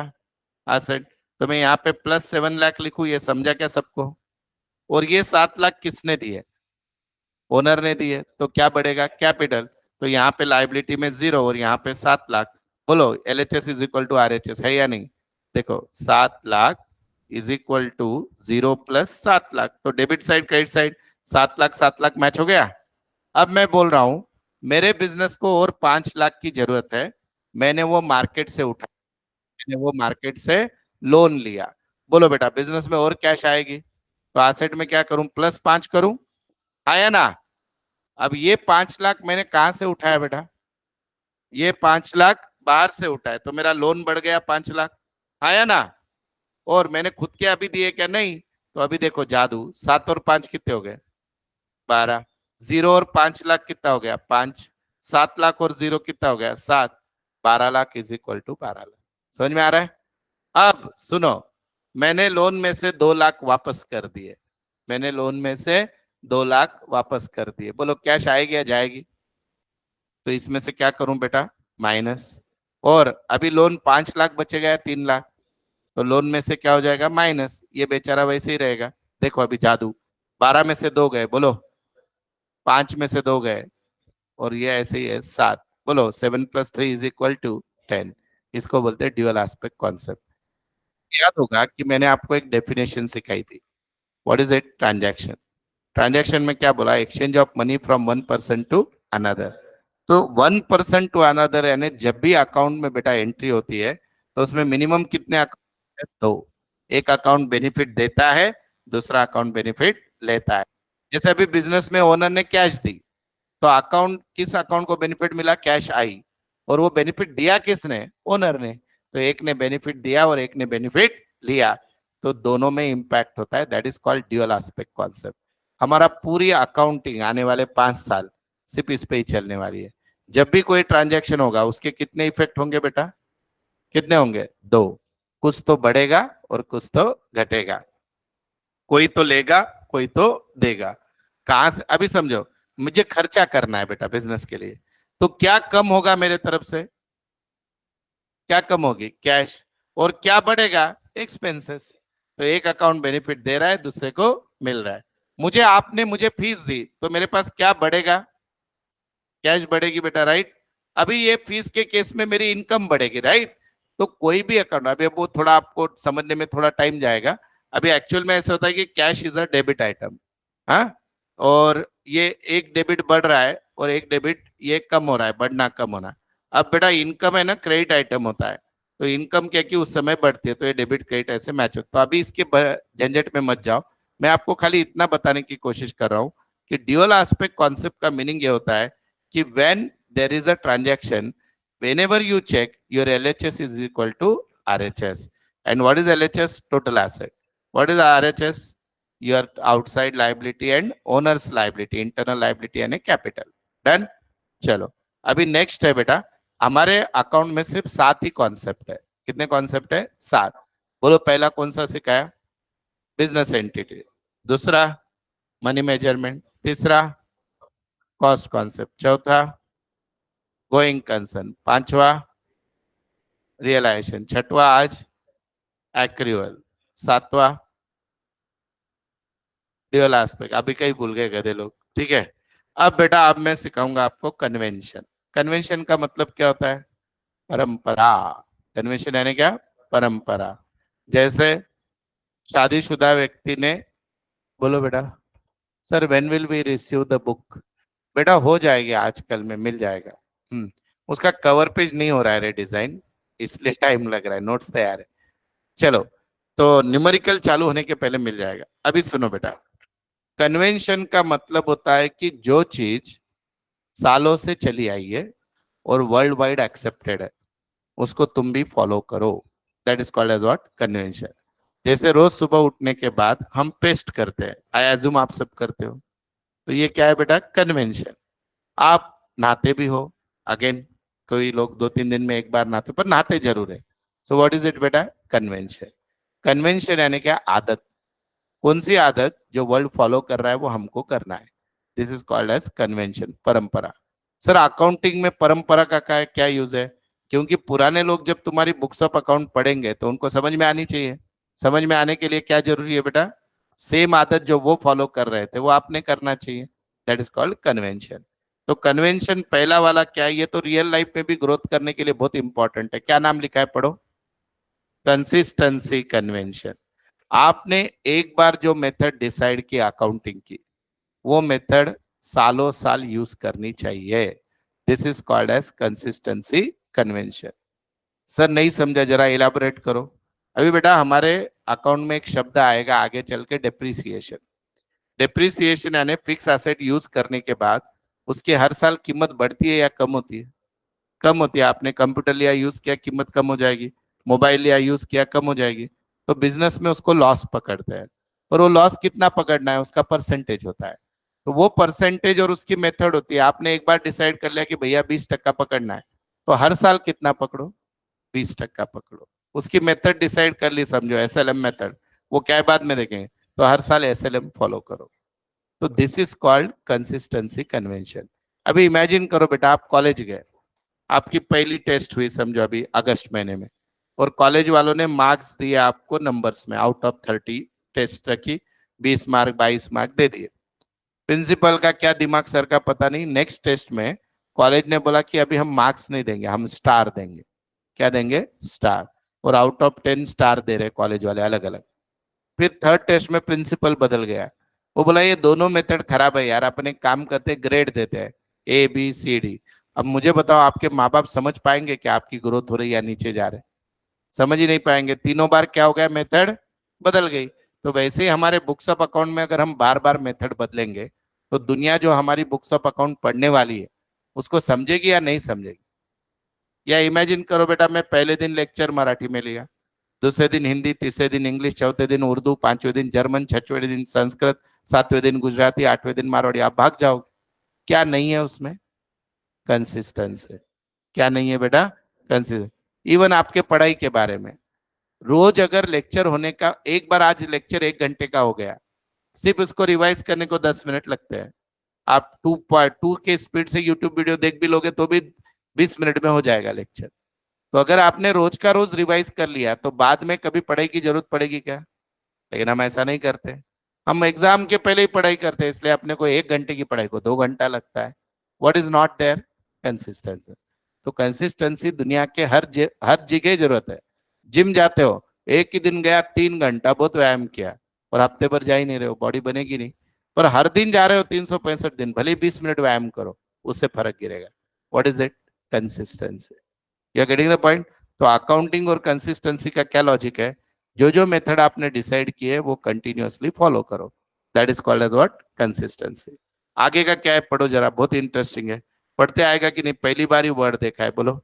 A: एसेट। तो मैं यहाँ पे +7 लाख लिखूं, ये समझा क्या सबको? और ये 7 लाख किसने दिए? ओनर ने दिए। तो क्या बढ़ेगा? कैपिटल। तो यहाँ पे लाइबिलिटी में 0 और यहाँ पे 7 लाख। बोलो LHS is equal to RHS है या नहीं? देखो 7 lakh is equal to 0 plus 7 lakh, तो debit side credit side, 7 lakh match हो गया। अब मैं बोल रहा हूं मेरे बिजनेस को और 5 लाख की जरूरत है, मैंने वो मार्केट से उठाया, मैंने वो मार्केट से लोन लिया। बोलो बेटा बिजनेस में और कैश आएगी, तो एसेट में क्या करूं? +5 करूं, आया ना? अब ये 5 लाख मैंने कहां से उठाया बेटा? ये 5 लाख बाहर से उठाया, तो मेरा लोन बढ़ गया 5 लाख, आया ना? और मैंने खुद के अभी दिए क्या? नहीं। तो अभी देखो जादू, 7 और 5 कितने हो गए? 12। 0 और 5 लाख कितना हो गया? 5। 7 लाख और 0 कितना हो गया? 7। 12 lakh is equal to 12 lakh. समझ में आ रहा है? अब सुनो, मैंने लोन में से 2 लाख वापस कर दिए। मैंने लोन में से 2 लाख वापस कर दिए। बोलो कैश आएगी या जाएगी? तो इसमें से क्या करूं बेटा? माइनस। और अभी लोन 5 लाख बचेगा या 3 लाख? तो लोन में से क्या हो जाएगा? माइनस। ये बेचारा वैसे ही रहेगा। देखो अभी जादू, 12 में से 2 गए, बोलो 5 में से 2 गए, और ये ऐसे ही है 7। बोलो 7 + 3 = 10। इसको बोलते हैं ड्यूअल एस्पेक्ट कॉन्सेप्ट। याद होगा कि मैंने आपको एक डेफिनेशन सिखाई थी। What is it? Transaction. Transaction में क्या बोला? Exchange of money from one person to another. तो 1 पर्सन टू अनदर यानी जब भी अकाउंट में बेटा एंट्री होती है, तो उसमें मिनिमम कितने अकाउंट है? 2। एक अकाउंट बेनिफिट देता है, दूसरा अकाउंट बेनिफिट लेता है। जैसे अभी बिजनेस में ओनर ने कैश दी, तो अकाउंट, किस अकाउंट को बेनिफिट मिला? Cash I. और वो बेनिफिट दिया किसने? ओनर ने। तो एक ने बेनिफिट दिया और एक ने बेनिफिट लिया, तो दोनों में इंपैक्ट होता है। That is called dual aspect concept. हमारा पूरी अकाउंटिंग आने वाले 5 साल सिर्फ इस पे ही चलने वाली है। जब भी कोई ट्रांजैक्शन होगा उसके कितने इफेक्ट होंगे बेटा? कितने होंगे? 2। कुछ तो बढ़ेगा और कुछ तो घटेगा। कोई तो लेगा, कोई तो देगा। कहां से? अभी समझो, मुझे खर्चा करना है बेटा बिजनेस के लिए, तो क्या कम होगा मेरे तरफ से? क्या कम होगी? कैश। और क्या बढ़ेगा? एक्सपेंसेस। तो एक अकाउंट बेनिफिट दे रहा है, दूसरे को मिल रहा है। मुझे, आपने मुझे फीस दी, तो मेरे पास क्या बढ़ेगा? कैश बढ़ेगी बेटा, राइट? अभी ये फीस के केस में मेरी इनकम बढ़ेगी, राइट? तो कोई भी अकाउंट, अभी वो थोड़ा आपको समझने में थोड़ा टाइम जाएगा। अभी एक्चुअल में ऐसा होता है कि cash is a debit item, हाँ, और ये एक डेबिट बढ़ रहा है और एक डेबिट ये कम हो रहा है, बढ़ना कम होना। अब बेटा इनकम है ना, क्रेडिट आइटम होता है, तो इनकम क्या कि उस समय बढ़ती है, तो ये डेबिट क्रेडिट ऐसे मैच होता है। तो अभी इसके झंझट में मत जाओ, मैं आपको खाली इतना बताने की कोशिश कर रहा हूँ कि ड्यूअल एस्पेक्ट कॉन्सेप्ट का मीनिंग ये होता है कि when there is a transaction, whenever you check, your LHS is equal to RHS. And what is LHS? Total asset. What is RHS? Your outside liability and owner's liability, internal liability and a capital. Done? चलो, अभी next है बेटा, हमारे account में सिर्फ 7 ही concept है। कितने concept है? 7। बोलो पहला कौन सा सिखाया? Business entity. दूसरा मनी मेजरमेंट। तीसरा कॉस्ट कॉन्सेप्ट। चौथा गोइंग कंसर्न। पांचवा रियलाइजेशन। छठवा आज एक्रिवल। सातवां ड्यूअल एस्पेक्ट। अभी कहीं भूल गए गधे लोग, ठीक है। अब बेटा अब मैं सिखाऊंगा आपको कन्वेंशन। कन्वेंशन का मतलब क्या होता है? परंपरा। कन्वेंशन यानी क्या? परंपरा। जैसे शादीशुदा व्यक्ति ने, बोलो बेटा। Sir when will we receive the book? बेटा हो जाएगी, आजकल में मिल जाएगा। उसका कवर पेज नहीं हो रहा है रे डिजाइन, इसलिए टाइम लग रहा है, नोट्स तैयार है। चलो, तो न्यूमेरिकल चालू होने के पहले मिल जाएगा। अभी सुनो बेटा, कन्वेंशन का मतलब होता है कि जो चीज सालों से चली आई है और वर्ल्ड वाइड एक्सेप्टेड है, उसको तुम भी फॉलो करो। That is called as what? Convention. जैसे रोज सुबह उठने के बाद हम पेस्ट करते हैं, आई एज्यूम आप सब करते हो, तो ये क्या है बेटा? कन्वेंशन। आप नहाते भी हो, अगेन कोई लोग 2-3 दिन में एक बार नहाते, पर नहाते जरूर है। सो व्हाट इज इट बेटा? कन्वेंशन। कन्वेंशन यानी क्या? आदत। कौन सी आदत? जो वर्ल्ड फॉलो कर रहा है वो हमको करना है। This is called as convention, परंपरा। सर अकाउंटिंग में परंपरा का क्या यूज है? क्योंकि पुराने लोग जब तुम्हारी बुक्स ऑफ अकाउंट पढ़ेंगे तो उनको समझ में आनी चाहिए। समझ में आने के लिए क्या जरूरी है बेटा? सेम आदत जो वो फॉलो कर रहे थे वो आपने करना चाहिए। That is called convention. तो कन्वेंशन पहला वाला क्या है? ये तो रियल लाइफ में भी ग्रोथ करने के लिए बहुत इंपॉर्टेंट है। क्या नाम लिखा है? पढ़ो। Consistency convention. आपने एक बार जो मेथड डिसाइड की अकाउंटिंग की, वो मेथड सालों साल यूज करनी चाहिए। This is called as consistency convention. Sir नहीं समझा, जरा इलाबोरेट करो। अभी बेटा हमारे अकाउंट में एक शब्द आएगा आगे चल के, डेप्रिसिएशन। डेप्रिसिएशन यानी फिक्स एसेट यूज करने के बाद उसकी हर साल कीमत बढ़ती है या कम होती है? कम होती है। आपने कंप्यूटर लिया, यूज किया, कीमत कम हो जाएगी। मोबाइल लिया, यूज किया, कम हो जाएगी। तो बिजनेस में उसको लॉस पकड़ते हैं, और वो लॉस कितना पकड़ना है? उसका परसेंटेज होता है। तो वो परसेंटेज और उसकी मेथड होती है। आपने एक बार डिसाइड कर लिया कि भैया 20% पकड़ना है, तो हर साल कितना पकड़ो? 20% पकड़ो। उसकी मेथड डिसाइड कर ली, समझो SLM मेथड। वो क्या है बाद में देखेंगे, तो हर साल SLM फॉलो करो। तो this is called consistency convention. अभी इमेजिन करो बेटा, आप कॉलेज गए, आपकी पहली टेस्ट हुई समझो अभी अगस्त महीने में, और कॉलेज वालों ने मार्क्स दिए आपको नंबर्स में, आउट ऑफ 30 टेस्ट रखी, 20 मार्क 22 मार्क दे दिए। प्रिंसिपल का क्या दिमाग सर का पता नहीं, नेक्स्ट टेस्ट में कॉलेज ने बोला कि अभी हम मार्क्स नहीं देंगे, हम स्टार देंगे। क्या देंगे? स्टार। और आउट ऑफ 10 स्टार दे रहे कॉलेज वाले अलग अलग। फिर थर्ड टेस्ट में प्रिंसिपल बदल गया, वो बोला ये दोनों मेथड खराब है यार, अपन एक काम करते, ग्रेड देते हैं ABCD। अब मुझे बताओ, आपके माँ बाप समझ पाएंगे कि आपकी ग्रोथ हो रही है या नीचे जा रहे? समझ ही नहीं पाएंगे। तीनों बार क्या हो गया? मेथड बदल गई। तो वैसे ही हमारे बुक्स ऑफ अकाउंट में अगर हम बार बार मेथड बदलेंगे, तो दुनिया जो हमारी बुक्स ऑफ अकाउंट पढ़ने वाली है उसको समझेगी या नहीं समझेगी? या इमेजिन करो बेटा, मैं पहले दिन लेक्चर मराठी में लिया, दूसरे दिन हिंदी, तीसरे दिन इंग्लिश, चौथे दिन उर्दू, पांचवें दिन जर्मन, छठवें दिन संस्कृत, सातवें दिन गुजराती, आठवें दिन मारवाड़ी। आप भाग जाओ। क्या नहीं है उसमें? कंसिस्टेंसी। क्या नहीं है बेटा? कंसिस्टेंसी। इवन आपके पढ़ाई के बारे में, रोज अगर लेक्चर होने का, एक बार आज लेक्चर 1 घंटे का हो गया, सिर्फ उसको रिवाइज करने को 10 मिनट लगते हैं। आप 2.2 के स्पीड से यूट्यूब वीडियो देख भी लोगे तो भी 20 मिनट में हो जाएगा लेक्चर। तो अगर आपने रोज का रोज रिवाइज कर लिया तो बाद में कभी पढ़ाई की जरूरत पड़ेगी क्या? लेकिन हम ऐसा नहीं करते। हम एग्जाम के पहले ही पढ़ाई करते हैं, इसलिए अपने को 1 घंटे की पढ़ाई को 2 घंटा लगता है। What is not there? Consistency. तो कंसिस्टेंसी दुनिया के हर जगह जरूरत है। जिम जाते हो, एक ही दिन गया 3 घंटा बहुत व्यायाम किया, और हफ्ते भर जा ही नहीं रहे हो, बॉडी बनेगी नहीं। पर हर दिन जा रहे हो 365 दिन, भले 20 मिनट व्यायाम करो, उससे फर्क गिरेगा। What is it? Consistency. You are getting the point? तो अकाउंटिंग और कंसिस्टेंसी का क्या लॉजिक है? जो जो मेथड आपने डिसाइड किए वो कंटिन्यूअसली फॉलो करो। That is called as what? Consistency. आगे का क्या है, पढ़ो जरा, बहुत इंटरेस्टिंग है। पढ़ते आएगा कि नहीं? पहली बार ही वर्ड देखा है, बोलो।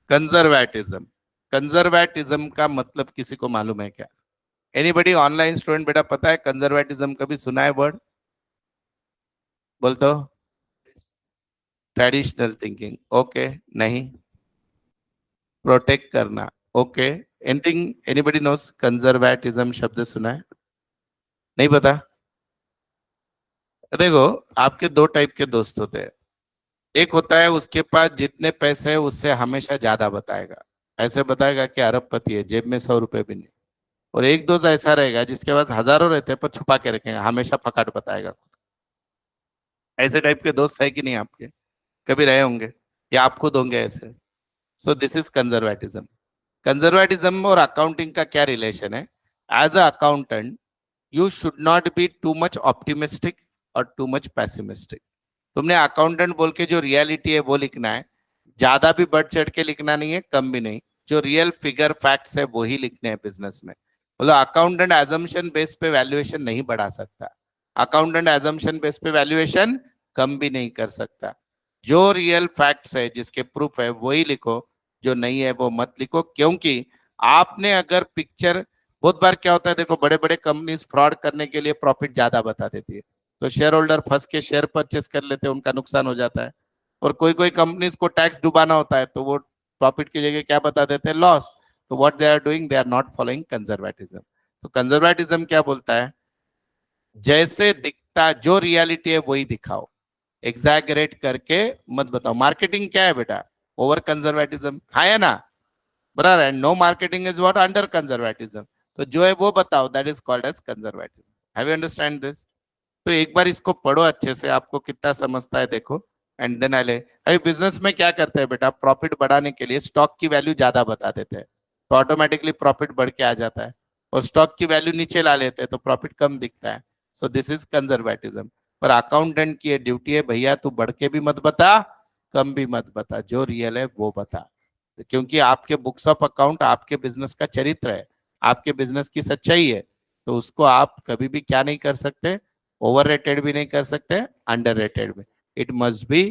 A: कंजर्वेटिज्म। कंजर्वेटिज्म का मतलब किसी को मालूम है क्या? एनीबडी ऑनलाइन स्टूडेंट बेटा, पता है कंजर्वेटिज्म कभी सुना है वर्ड? बोल तो। Traditional thinking, okay. नहीं। प्रोटेक्ट करना, okay. Anything, anybody knows conservatism शब्द सुना है? नहीं पता? देखो, आपके दो टाइप के दोस्त होते हैं। एक होता है उसके पास जितने पैसे है उससे हमेशा ज्यादा बताएगा, ऐसे बताएगा कि अरबपति है, जेब में 100 रुपए भी नहीं। और एक दोस्त ऐसा रहेगा जिसके पास हजारों रहते हैं पर छुपा के रखेगा, हमेशा फकाट बताएगा। ऐसे टाइप के दोस्त है कि नहीं आपके? कभी रहे होंगे या आप खुद होंगे ऐसे? So this is conservatism. Conservatism और अकाउंटिंग का क्या रिलेशन है? As a accountant you should not be too much optimistic or too much pessimistic. तुमने अकाउंटेंट बोल के जो रियलिटी है वो लिखना है, ज्यादा भी बढ़ चढ़ के लिखना नहीं है, कम भी नहीं। जो रियल फिगर फैक्ट्स है वो ही लिखने हैं बिजनेस में। मतलब अकाउंटेंट एजम्पशन बेस पे वैल्यूएशन नहीं बढ़ा सकता, अकाउंटेंट एजम्पशन बेस पे वैल्यूएशन कम भी नहीं कर सकता। जो रियल फैक्ट्स है, जिसके प्रूफ है, वही लिखो। जो नहीं है वो मत लिखो, क्योंकि आपने अगर पिक्चर, बहुत बार क्या होता है, देखो बड़े बड़े कंपनीज फ्रॉड करने के लिए प्रॉफिट ज्यादा बता देती है, तो शेयर होल्डर फंस के शेयर परचेस कर लेते हैं, उनका नुकसान हो जाता है। और कोई कोई कंपनीज को टैक्स डुबाना होता है तो वो प्रॉफिट की जगह क्या बता देते हैं? लॉस। तो what they are doing, they are not following conservatism. तो कंजर्वेटिज्म क्या बोलता है? जैसे दिखता, जो रियलिटी है वही दिखाओ, एग्जैगरेट करके मत बताओ। मार्केटिंग क्या है बेटा? ओवर कंजर्वेटिज्म, हाँ या ना? बराबर है। No marketing is what? Under conservatism. तो जो है वो बताओ, that is called as conservatism. Have you understand this? तो एक बार इसको पढ़ो अच्छे से, आपको कितना समझता है देखो। एंड देन आई ले। अभी बिजनेस में क्या करते हैं बेटा? प्रॉफिट बढ़ाने के लिए स्टॉक की वैल्यू ज्यादा बता देते हैं, तो ऑटोमेटिकली प्रॉफिट बढ़ के आ जाता है। और स्टॉक की वैल्यू नीचे ला लेते हैं तो प्रॉफिट कम दिखता है। सो दिस इज कंजर्वेटिज्म। पर अकाउंटेंट की ये ड्यूटी है, भैया तू बढ़ के भी मत बता, कम भी मत बता, जो रियल है वो बता। क्योंकि आपके बुक्स ऑफ अकाउंट आपके बिजनेस का चरित्र है, आपके बिजनेस की सच्चाई है। तो उसको आप कभी भी क्या नहीं कर सकते? ओवर रेटेड भी नहीं कर सकते, अंडर रेटेड भी। It must be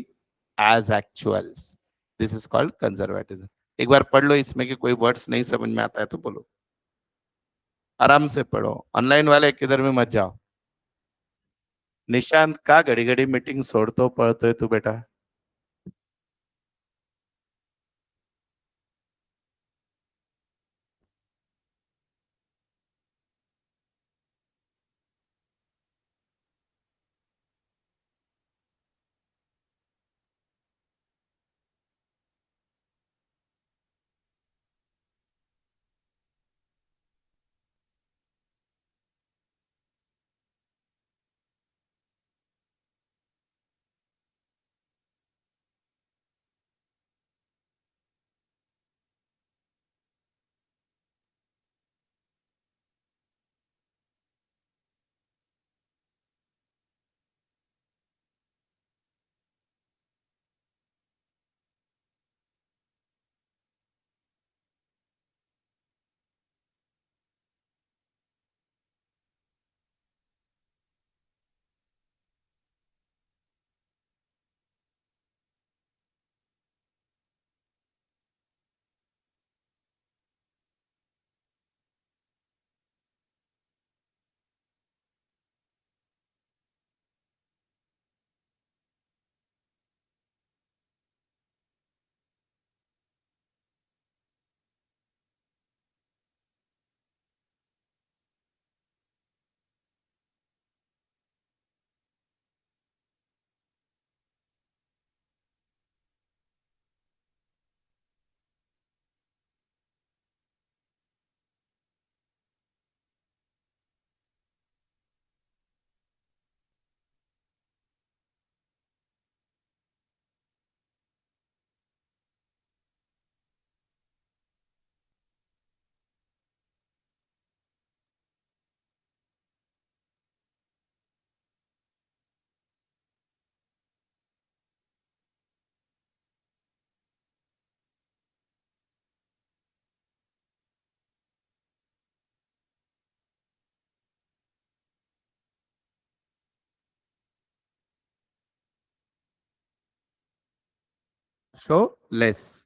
A: as actuals. This is called conservatism. एक बार पढ़ लो इसमें कि कोई वर्ड्स नहीं समझ में आता है तो बोलो। आराम से पढ़ो, ऑनलाइन वाले किधर में मत जाओ। निशांत का घड़ी घड़ी मीटिंग छोड़तो पढ़तोय तू बेटा? Show less,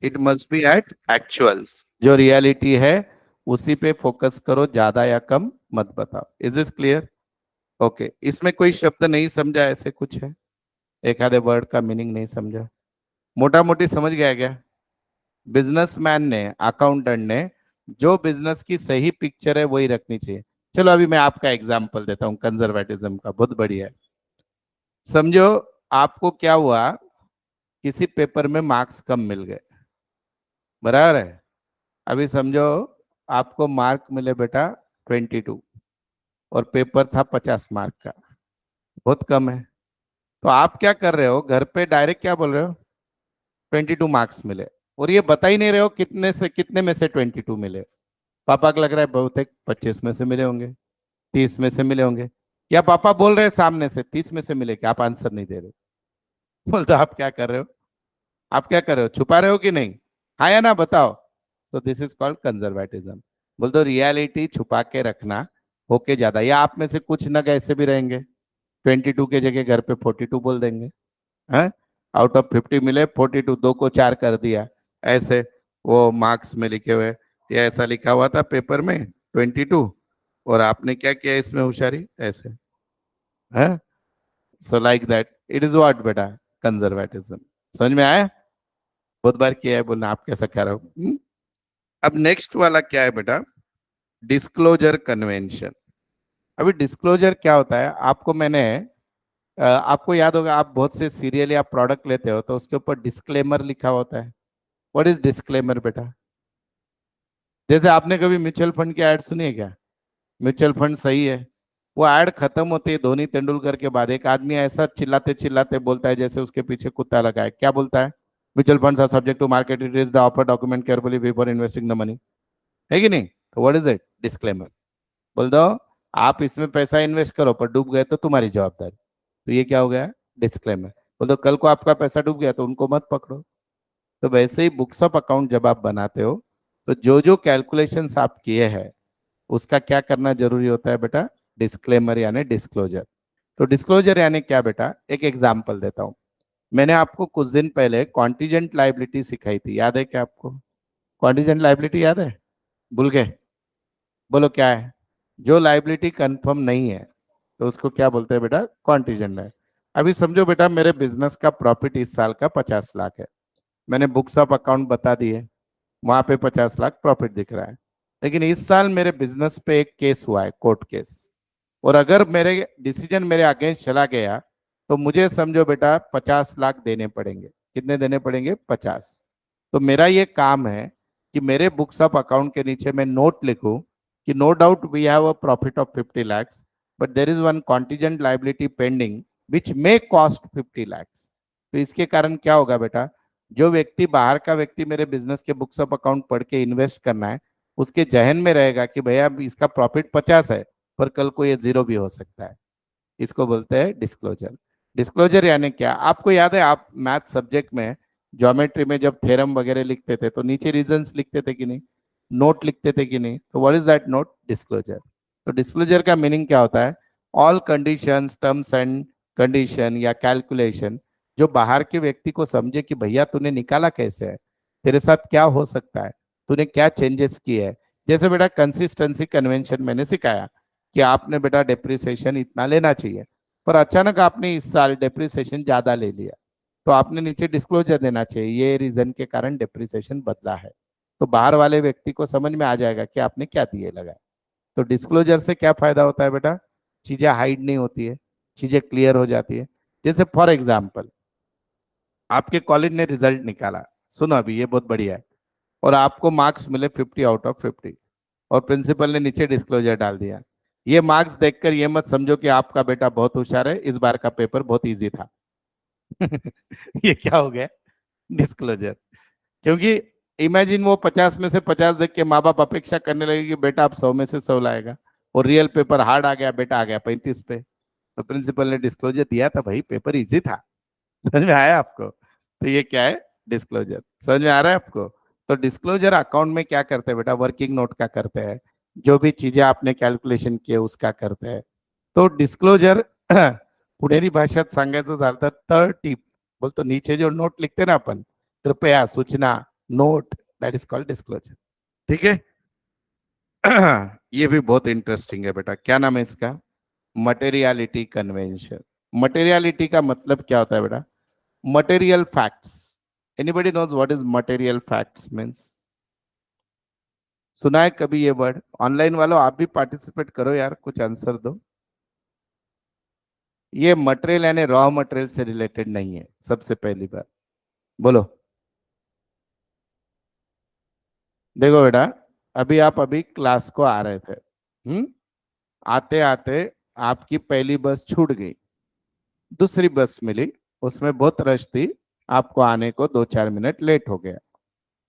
A: it must be at actuals. जो रियलिटी है उसी पे फोकस करो, ज्यादा या कम मत बताओ। Is this clear? ओके, इसमें कोई शब्द नहीं समझा, ऐसे कुछ है, एक आधे वर्ड का मीनिंग नहीं समझा, मोटा मोटी समझ गया क्या? बिजनेसमैन ने, अकाउंटेंट ने, जो बिजनेस की सही पिक्चर है वही रखनी चाहिए। चलो अभी मैं आपका एग्जाम्पल देता हूँ कंजर्वेटिज्म का, बहुत बढ़िया है। समझो आपको क्या हुआ, किसी पेपर में मार्क्स कम मिल गए, बराबर है? अभी समझो आपको मार्क मिले बेटा 22, और पेपर था 50 मार्क का, बहुत कम है। तो आप क्या कर रहे हो, घर पे डायरेक्ट क्या बोल रहे हो, 22 मार्क्स मिले, और ये बता ही नहीं रहे हो कितने से कितने में से 22 मिले। पापा को लग रहा है बहुत है 25 में से मिले होंगे, 30 में से मिले होंगे, या पापा बोल रहे हैं सामने से 30 में से मिले, क्या आप आंसर नहीं दे रहे हो? बोलते आप क्या कर रहे हो, आप क्या कर रहे हो, छुपा रहे हो कि नहीं? हाँ या ना बताओ। तो दिस इज कॉल्ड कंजर्वेटिज्म। बोल दो रियलिटी छुपा के रखना, होके ज्यादा। या आप में से कुछ नग ऐसे भी रहेंगे, 22 के जगह घर पे 42 बोल देंगे, हैं? आउट ऑफ 50 मिले 42, दो को चार कर दिया, ऐसे वो मार्क्स में लिखे हुए, या ऐसा लिखा हुआ था पेपर में 22, और आपने क्या किया इसमें होशियारी, ऐसे है। So like that, it is what बेटा, कंजर्वेटिज्म। समझ में आया? बहुत बार किया है, बोलना आप कैसा कह रहे हो। अब नेक्स्ट वाला क्या है बेटा, डिस्क्लोजर कन्वेंशन। अभी डिस्क्लोजर क्या होता है, आपको मैंने आपको याद होगा, आप बहुत से सीरियल या प्रोडक्ट लेते हो तो उसके ऊपर डिस्क्लेमर लिखा होता है। व्हाट इज डिस्क्लेमर बेटा? जैसे आपने कभी म्यूचुअल फंड की ऐड सुनी है क्या? म्यूचुअल फंड सही है, वो ऐड खत्म होती है धोनी तेंदुलकर के बाद, एक आदमी ऐसा चिल्लाते चिल्लाते बोलता है जैसे उसके पीछे कुत्ता लगा है। क्या बोलता है? Mutual funds are subject to market, it is the offer document carefully before investing the money, है कि नहीं? तो व्हाट इज इट, डिस्क्लेमर। बोल दो आप इसमें पैसा इन्वेस्ट करो, पर डूब गए तो तुम्हारी जवाबदारी। तो ये क्या हो गया, डिस्क्लेमर। बोल दो कल को आपका पैसा डूब गया तो उनको मत पकड़ो। तो वैसे ही बुक्स ऑफ अकाउंट जब आप बनाते हो, तो जो जो कैलकुलेशंस आप किए हैं उसका क्या करना जरूरी होता है बेटा, डिस्क्लेमर यानी डिस्क्लोजर। तो डिस्क्लोजर यानी क्या बेटा, एक एग्जांपल देता हूं। मैंने आपको कुछ दिन पहले कॉन्टीजेंट लाइबिलिटी सिखाई थी, याद है क्या आपको? कॉन्टीजेंट लाइबिलिटी याद है? भूल गए? बोलो क्या है? जो लाइबिलिटी कंफर्म नहीं है तो उसको क्या बोलते हैं बेटा, कॉन्टीजेंट है। अभी समझो बेटा मेरे बिजनेस का प्रॉफिट इस साल का 50 लाख है, मैंने बुक्स ऑफ अकाउंट बता दिए, वहां पे 50 लाख प्रॉफिट दिख रहा है। लेकिन इस साल मेरे बिजनेस पे एक केस हुआ है, कोर्ट केस, और अगर मेरे डिसीजन मेरे अगेंस्ट चला गया तो मुझे समझो बेटा 50 लाख देने पड़ेंगे। कितने देने पड़ेंगे, 50। तो मेरा ये काम है कि मेरे बुक्स ऑफ अकाउंट के नीचे मैं नोट लिखूं कि no doubt we have a profit of 50 lakhs, but there is one contingent liability pending which may cost 50 lakhs। तो इसके कारण क्या होगा बेटा, जो व्यक्ति बाहर का व्यक्ति मेरे बिजनेस के बुक्स ऑफ अकाउंट पढ़ के इन्वेस्ट करना है, उसके जहन में रहेगा कि भैया इसका प्रॉफिट 50 है, पर कल को ये 0 भी हो सकता है। इसको बोलते हैं डिस्क्लोजर। डिस्क्लोजर यानी क्या, आपको याद है आप मैथ सब्जेक्ट में ज्योमेट्री में जब थ्योरम वगैरह लिखते थे तो नीचे रीजंस लिखते थे कि नहीं, नोट लिखते थे कि नहीं? तो what is that note, disclosure. तो डिस्क्लोजर का मीनिंग क्या होता है, all conditions, terms and condition या कैलकुलेशन जो बाहर के व्यक्ति को समझे कि भैया तूने निकाला कैसे है, तेरे साथ क्या हो सकता है, तूने क्या चेंजेस किए हैं। जैसे बेटा कंसिस्टेंसी कन्वेंशन मैंने सिखाया कि आपने बेटा डेप्रिसिएशन इतना लेना चाहिए, पर अचानक आपने इस साल डेप्रिसिएशन ज्यादा ले लिया, तो आपने नीचे डिस्क्लोजर देना चाहिए, ये रीजन के कारण डेप्रिसिएशन बदला है। तो बाहर वाले व्यक्ति को समझ में आ जाएगा कि आपने क्या दिए लगा। तो डिस्क्लोजर से क्या फायदा होता है बेटा, चीजें हाइड नहीं होती है, चीजें क्लियर हो जाती है। जैसे फॉर एग्जाम्पल आपके कॉलेज ने रिजल्ट निकाला, सुनो अभी ये बहुत बढ़िया है, और आपको मार्क्स मिले 50 आउट ऑफ 50, और प्रिंसिपल ने नीचे डिस्क्लोजर डाल दिया। ये मार्क्स देखकर ये मत समझो कि आपका बेटा बहुत होशियार है, इस बार का पेपर बहुत इजी था। ये क्या हो गया, डिस्क्लोजर। क्योंकि इमेजिन वो 50 में से 50 देख के माँ बाप अपेक्षा करने लगे कि बेटा आप 100 में से 100 लाएगा, और रियल पेपर हार्ड आ गया, बेटा आ गया 35 पे। तो प्रिंसिपल ने डिस्क्लोजर दिया था, भाई पेपर इजी था। समझ में आया आपको? तो ये क्या है, डिस्क्लोजर। समझ में आ रहा है आपको? तो डिस्क्लोजर अकाउंट में क्या करते हैं बेटा, वर्किंग नोट का करते हैं, जो भी चीजें आपने कैलकुलेशन किए उसका करते हैं। तो डिस्क्लोजर पुणेरी भाषेत सांगायचं झालं तर टीप बोलतो, नीचे जो नोट लिखते ना अपन, कृपया, सूचना, note, that is called disclosure. ठीक है। ये भी बहुत इंटरेस्टिंग है बेटा, क्या नाम है इसका? Materiality convention. मटेरियलिटी का मतलब क्या होता है बेटा? Material facts. Anybody knows what is material facts means? सुना है कभी ये वर्ड? ऑनलाइन वालों आप भी पार्टिसिपेट करो यार, कुछ आंसर दो। ये मटेरियल यानी रॉ मटेरियल से रिलेटेड नहीं है, सबसे पहली बात। बोलो। देखो बेटा, अभी क्लास को आ रहे थे। आते आते आपकी पहली बस छूट गई, दूसरी बस मिली, उसमें बहुत रश थी, आपको आने को 2-4 मिनट लेट हो गया।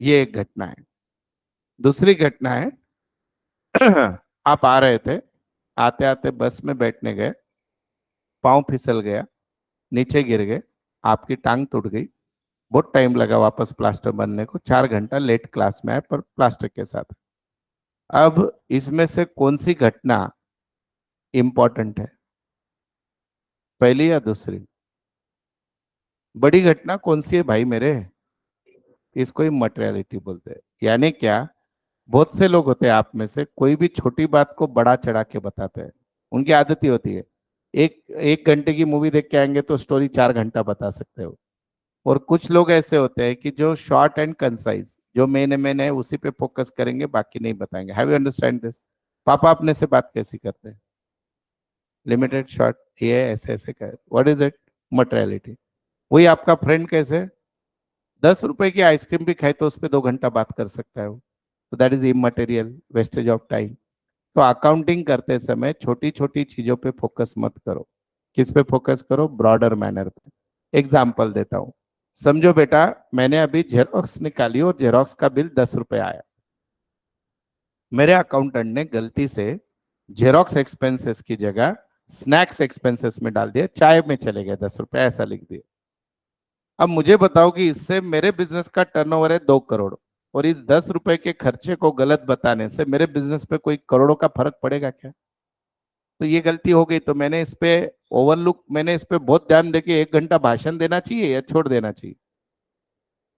A: ये एक घटना है। दूसरी घटना है, आप आ रहे थे, आते आते बस में बैठने गए, पाँव फिसल गया, नीचे गिर गए, आपकी टांग टूट गई, बहुत टाइम लगा वापस प्लास्टर बनने को, 4 घंटा लेट क्लास में आए पर प्लास्टर के साथ। अब इसमें से कौन सी घटना इंपॉर्टेंट है, पहली या दूसरी? बड़ी घटना कौन सी है भाई मेरे? इसको ही मटेरियलिटी बोलते हैं। यानी क्या, बहुत से लोग होते हैं आप में से, कोई भी छोटी बात को बड़ा चढ़ा के बताते हैं। उनकी आदत ही होती है, एक 1 घंटे की मूवी देख के आएंगे तो स्टोरी 4 घंटा बता सकते हो। और कुछ लोग ऐसे होते हैं कि जो शॉर्ट एंड कंसाइज, जो मेन मेन है उसी पे फोकस करेंगे, बाकी नहीं बताएंगे। Have you understand this? पापा अपने से बात कैसी करते हैं? लिमिटेड शॉर्ट, ये ऐसे ऐसे कर, व्हाट इज इट? मटेरियलिटी। वही आपका फ्रेंड कैसे 10 रुपए की आइसक्रीम भी खाए तो उस पर 2 घंटा बात कर सकता है वो, तो that is immaterial, wastage of time. तो अकाउंटिंग करते समय छोटी छोटी चीजों पे फोकस मत करो। किस पे फोकस करो? ब्रॉडर मैनर पे। एग्जाम्पल देता हूँ। समझो बेटा, मैंने अभी जेरोक्स निकाली और जेरोक्स का बिल 10 रुपए आया। मेरे अकाउंटेंट ने गलती से जेरोक्स एक्सपेंसेस की जगह स्नैक्स एक्सपेंसेस में डाल दिया, चाय में चले गए 10 रुपए, ऐसा लिख दिया। अब मुझे बताओ कि इससे मेरे बिजनेस का टर्नओवर है 2 करोड़, और इस 10 रुपए के खर्चे को गलत बताने से मेरे बिजनेस पे कोई करोड़ों का फर्क पड़ेगा क्या? तो ये गलती हो गई, तो मैंने इस पे ओवरलुक, मैंने इस पे बहुत ध्यान दे के 1 घंटा भाषण देना चाहिए या छोड़ देना चाहिए?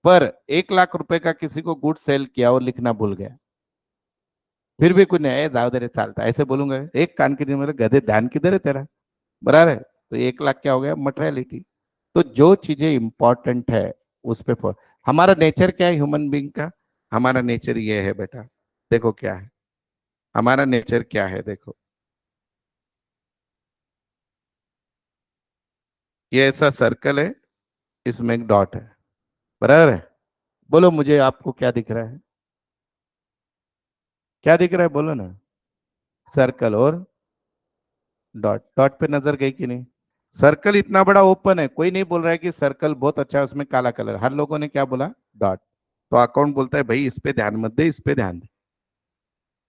A: पर 1 लाख रुपए का किसी को गुड सेल किया और लिखना भूल गया, फिर भी कुछ नहीं, जाओ दे रे चालता ऐसे बोलूंगा? एक कान के दिन मेरे गधे, ध्यान किधर है तेरा? बराबर है? तो 1 लाख क्या हो गया? मटेरियलिटी। तो जो चीजें इंपॉर्टेंट है उस पे हमारा नेचर क्या है ह्यूमन बीइंग का? हमारा नेचर ये है बेटा, देखो क्या है हमारा नेचर, क्या है देखो। ये ऐसा सर्कल है, इसमें एक डॉट है, बराबर है? बोलो मुझे, आपको क्या दिख रहा है? क्या दिख रहा है बोलो ना? सर्कल और डॉट। डॉट पे नजर गई कि नहीं? सर्कल इतना बड़ा ओपन है, कोई नहीं बोल रहा है कि सर्कल बहुत अच्छा है उसमें काला कलर, हर लोगों ने क्या बोला? डॉट। तो अकाउंट बोलता है भाई इस पे ध्यान मत दे, इस पे ध्यान दे।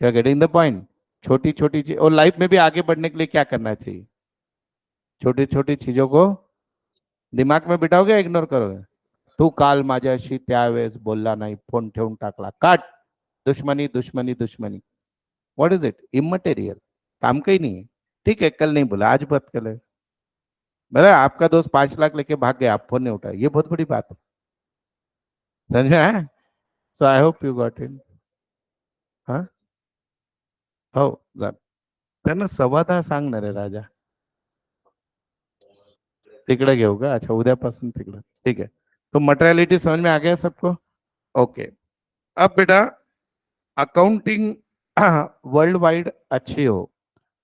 A: क्या गेटिंग द पॉइंट? छोटी छोटी चीज, और लाइफ में भी आगे बढ़ने के लिए क्या करना चाहिए? छोटी छोटी चीजों को दिमाग में बिठाओगे, इग्नोर करोगे? तू काल माझ्याशी त्यावेळेस बोलला नाही, फोन ठेवून टाकला, काट। दुश्मनी दुश्मनी दुश्मनी, व्हाट इज इट? इमटेरियल, काम का ही नहीं है। ठीक है, कल नहीं बोला, आज बात कर ले। मेरा आपका दोस्त 5 लाख लेके भाग गया, आप फोन नहीं उठाए, ये बहुत बड़ी बात है। समझ में आया? So I hope you got it. हाँ, हो जा, त्यांना 10:15 सांगणार आहे राजा। तिकडे घेऊ का? अच्छा, उद्यापासून तिकडे, ठीक है। तो मटेरियलिटी समझ में आ गया सबको? ओके। अब बेटा, अकाउंटिंग वर्ल्ड वाइड अच्छी हो,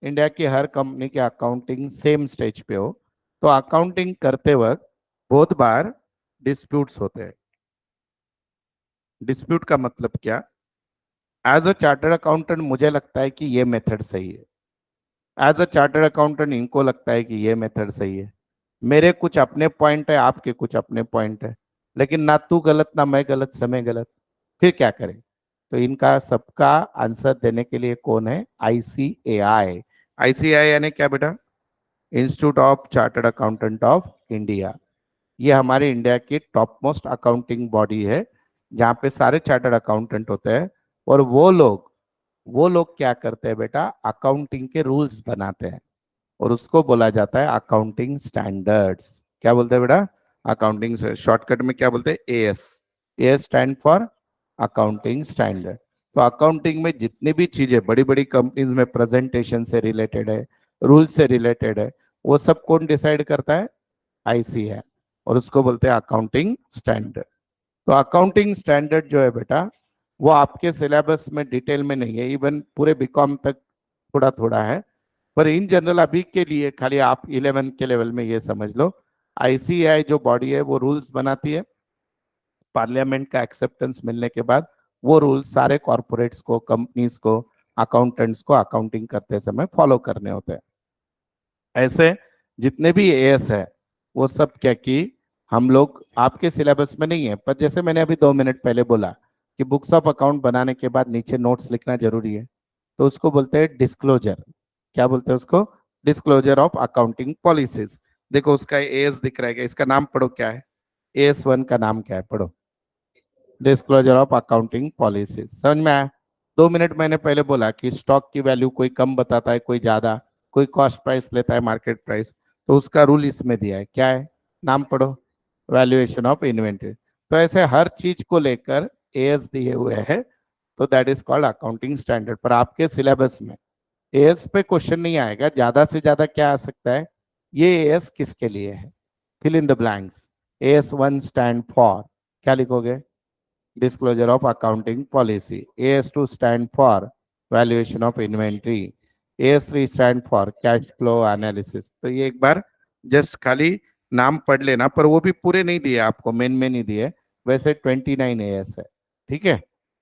A: इंडिया की हर कंपनी की अकाउंटिंग सेम स्टेज पे हो, तो अकाउंटिंग करते वक्त बहुत बार डिस्प्यूट्स होते हैं। डिस्प्यूट का मतलब क्या? एज अ चार्टर्ड अकाउंटेंट मुझे लगता है कि ये मेथड सही है, एज अ चार्टर्ड अकाउंटेंट इनको लगता है कि ये मेथड सही है। मेरे कुछ अपने पॉइंट है, आपके कुछ अपने पॉइंट है, लेकिन ना तू गलत ना मैं गलत, समय गलत, फिर क्या करें? तो इनका सबका आंसर देने के लिए कौन है? आईसीएआई। आईसीएआई यानी क्या बेटा? Institute of chartered accountant of India. ये हमारे इंडिया की टॉप मोस्ट अकाउंटिंग बॉडी है, जहाँ पे सारे चार्टर्ड अकाउंटेंट होते हैं। और वो लोग क्या करते हैं बेटा? अकाउंटिंग के रूल्स बनाते हैं, और उसको बोला जाता है अकाउंटिंग स्टैंडर्ड्स। क्या बोलते हैं बेटा? अकाउंटिंग से शॉर्टकट में क्या बोलते हैं? As. A stand for accounting standard. तो अकाउंटिंग में जितनी भी चीजें बड़ी बड़ी कंपनीज में प्रेजेंटेशन से रिलेटेड है, रूल से रिलेटेड है, वो सब कौन डिसाइड करता है? आईसी है, और उसको बोलते हैं अकाउंटिंग स्टैंडर्ड। तो अकाउंटिंग स्टैंडर्ड जो है बेटा, वो आपके सिलेबस में डिटेल में नहीं है, इवन पूरे बीकॉम तक थोड़ा थोड़ा है, पर इन जनरल अभी के लिए खाली आप 11 के लेवल में ये समझ लो, आईसीएआई जो बॉडी है वो रूल्स बनाती है, पार्लियामेंट का एक्सेप्टेंस मिलने के बाद वो रूल्स सारे कॉरपोरेट्स को, कंपनीज को, अकाउंटेंट्स को अकाउंटिंग करते समय फॉलो करने होते हैं। ऐसे जितने भी एएस है वो सब क्या कि हम लोग आपके सिलेबस में नहीं है, पर जैसे मैंने अभी 2 मिनट पहले बोला कि बुक्स ऑफ अकाउंट बनाने के बाद नीचे नोट्स लिखना जरूरी है, तो उसको बोलते हैं डिस्क्लोजर। क्या बोलते हैं उसको? Disclosure of accounting policies. देखो उसका एएस दिख रहा है क्या? इसका नाम पढ़ो, क्या है एएस 1 का नाम? क्या है? पढ़ो, डिस्क्लोजर ऑफ अकाउंटिंग पॉलिसीज। समझ में आया? 2 मिनट मैंने पहले बोला कि स्टॉक की वैल्यू कोई कम बताता है, कोई ज्यादा, कोई कॉस्ट प्राइस लेता है, मार्केट प्राइस, तो उसका रूल इसमें दिया है, क्या है? नाम पढ़ो, वैल्यूएशन ऑफ इन्वेंट्री। तो ऐसे हर चीज को लेकर एएस दिए हुए हैं, तो that is called accounting standard. पर आपके सिलेबस में एएस पे क्वेश्चन नहीं आएगा, ज्यादा से ज्यादा क्या आ सकता है, ये एएस किसके लिए है, fill in the blanks. AS 1 stand for, क्या लिखोगे? disclosure of accounting policy. AS2 stand for valuation of inventory. AS3 stand for cash flow analysis. तो ये एक बार जस्ट खाली नाम पढ़ लेना, पर वो भी पूरे नहीं दिए आपको, मेन में नहीं दिए, वैसे 29 एएस है। ठीक है,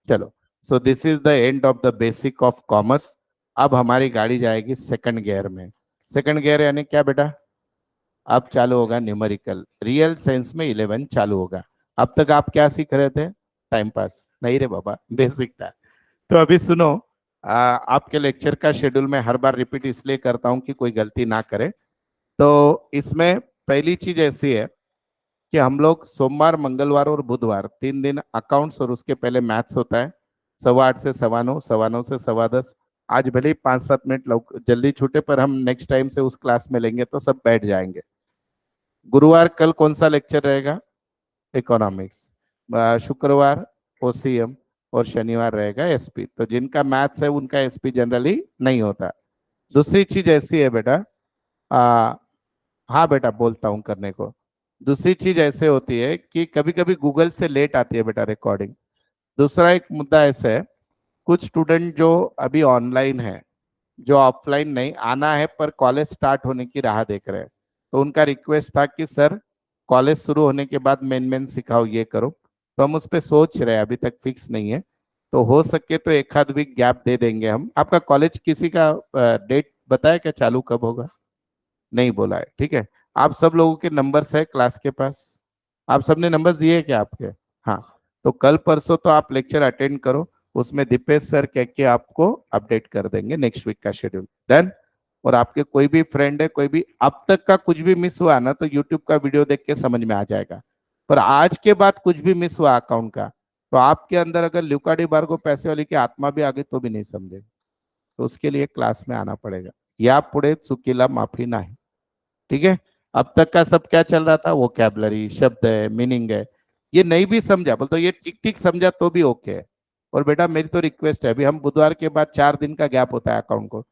A: चलो। सो this is the end of the basic of commerce. अब हमारी गाड़ी जाएगी सेकंड गियर में। सेकंड गियर यानी क्या बेटा? अब चालू होगा न्यूमेरिकल, रियल सेंस में 11 चालू होगा। अब तक आप क्या सीख रहे थे? टाइम पास नहीं रे बाबा, बेसिक था। तो अभी सुनो, आपके लेक्चर का शेड्यूल मैं हर बार रिपीट इसलिए करता हूँ कि कोई गलती ना करे। तो इसमें पहली चीज ऐसी है कि हम लोग सोमवार, मंगलवार और बुधवार 3 दिन अकाउंट्स, और उसके पहले मैथ्स होता है 8:15 से 9:15, 9:15 से 10:15। आज भले ही 5-7 मिनट जल्दी छूटे, पर हम नेक्स्ट टाइम से उस क्लास में लेंगे तो सब बैठ जाएंगे। गुरुवार कल कौन सा लेक्चर रहेगा? इकोनॉमिक्स। शुक्रवार ओसीएम, और शनिवार रहेगा एसपी। तो जिनका मैथ्स है उनका एसपी जनरली नहीं होता। दूसरी चीज ऐसी है बेटा, आ, हाँ बेटा बोलता हूँ करने को। दूसरी चीज ऐसे होती है कि कभी कभी गूगल से लेट आती है बेटा रिकॉर्डिंग। दूसरा एक मुद्दा ऐसा है, कुछ स्टूडेंट जो अभी ऑनलाइन है, जो ऑफलाइन नहीं आना है पर कॉलेज स्टार्ट होने की राह देख रहे हैं, तो उनका रिक्वेस्ट था कि सर कॉलेज शुरू होने के बाद मेन मेन सिखाओ, ये करो। तो हम उस पर सोच रहे हैं, अभी तक फिक्स नहीं है। तो हो सके तो एक आध वीक गैप दे देंगे हम। आपका कॉलेज किसी का डेट बताया क्या, चालू कब होगा? नहीं बोला है, ठीक है। आप सब लोगों के नंबर्स है क्लास के पास? आप सबने नंबर्स दिए क्या आपके? हाँ। तो कल परसों तो आप लेक्चर अटेंड करो, उसमें दीपेश सर कह के आपको अपडेट कर देंगे नेक्स्ट वीक का शेड्यूल। डन? और आपके कोई भी फ्रेंड है, कोई भी अब तक का कुछ भी मिस हुआ ना, तो यूट्यूब का वीडियो देख के समझ में आ जाएगा। पर आज के बाद कुछ भी मिस हुआ अकाउंट का, तो आपके अंदर अगर ल्यूकाडी बार्गो पैसे वाली की आत्मा भी आ गई तो भी नहीं समझेगा। तो उसके लिए क्लास में आना पड़ेगा। या पुढे चुकीला माफी नहीं। ठीक है? अब तक का सब क्या चल रहा था, वो कैबलरी, शब्द है, मीनिंग है, ये नहीं भी समझा बोल तो ये ठीक ठीक समझा तो भी ओके है। और बेटा मेरी तो रिक्वेस्ट है, अभी हम बुधवार के बाद 4 दिन का गैप होता है अकाउंट को,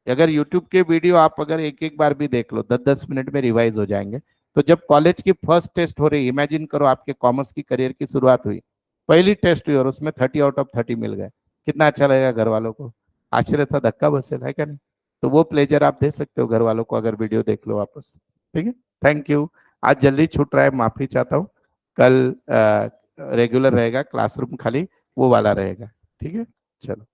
A: अगर यूट्यूब के वीडियो आप अगर एक एक बार भी देख लो, 10-10 मिनट में रिवाइज हो जाएंगे। तो जब कॉलेज की फर्स्ट टेस्ट हो रही, इमेजिन करो आपके कॉमर्स की करियर की शुरुआत हुई, पहली टेस्ट हुई और उसमें 30 आउट ऑफ 30 मिल गए, कितना अच्छा लगेगा घर वालों को? आश्चर्य सा धक्का बसेगा, है क्या नहीं? तो वो प्लेजर आप दे सकते हो घर वालों को अगर वीडियो देख लो वापस। ठीक है, थैंक यू। आज जल्दी छूट रहा है, माफी चाहता हूँ। कल रेगुलर रहेगा क्लासरूम, खाली वो वाला रहेगा। ठीक है, चलो।